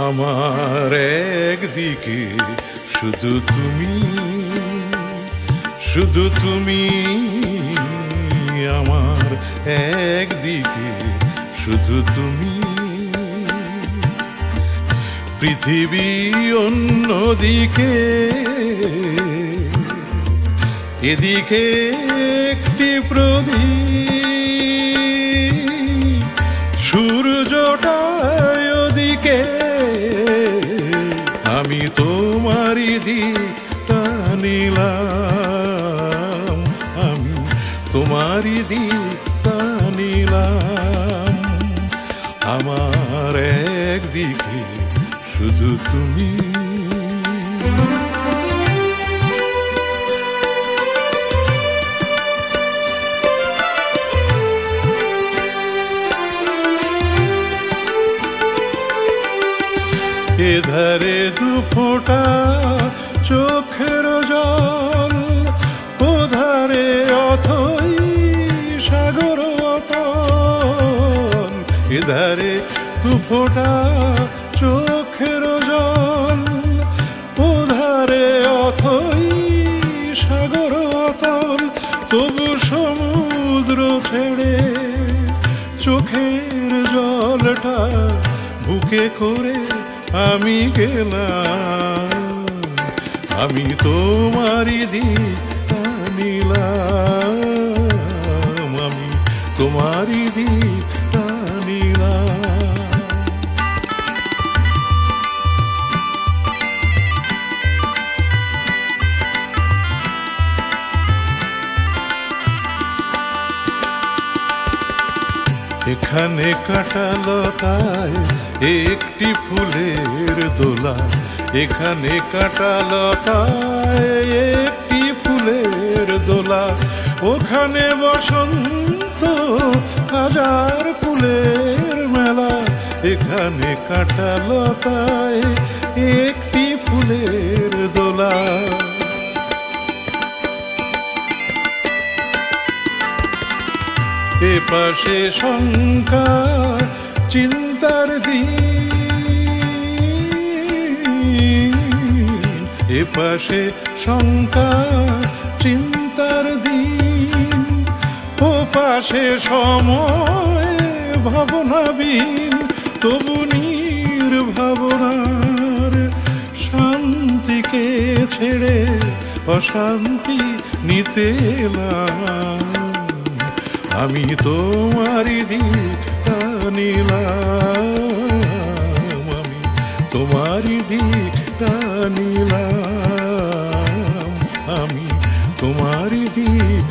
আমার একদিকে শুধু তুমি, শুধু তুমি, আমার একদিকে শুধু তুমি, পৃথিবী অন্যদিকে, এদিকে একটি প্রদীপ, সূর্যটা ওদিকে, আমি তোমারই দিকটা নিলাম, আমি তোমারই দিকটা নিলাম, আমার একদিকে শুধু তুমি। এধারে দু ফোঁটা চোখের জল, ওধারে অথই সাগর অতল, এধারে দু ফোঁটা চোখের জল, ওধারে অথই সাগর অতল, তবু সমুদ্র ছেড়ে চোখের জলটা বুকে করে আমি গেলাম, আমি তোমারই দিকটা নিলাম, আমি তোমারই দিকটা নিলাম। এখানে কাঁটালতায় একটি ফুলের দোলা, এখানে কাঁটালতায় একটি ফুলের দোলা, ওখানে বসন্ত হাজার ফুলের মেলা, এখানে কাঁটালতায় একটি ফুলের দোলা। এ পাশে শঙ্কা চিন্তার দিন, এ পাশে শঙ্কা চিন্তার দিন, ও পাশে সময় ভাবনাবিন, তবু নির্ভাবনার শান্তিকে ছেড়ে অশান্তি নিতে এলাম, আমি তোমারই দিকটা নিলাম, আমি তোমারই দিকটা নিলাম, আমি তোমারই দিক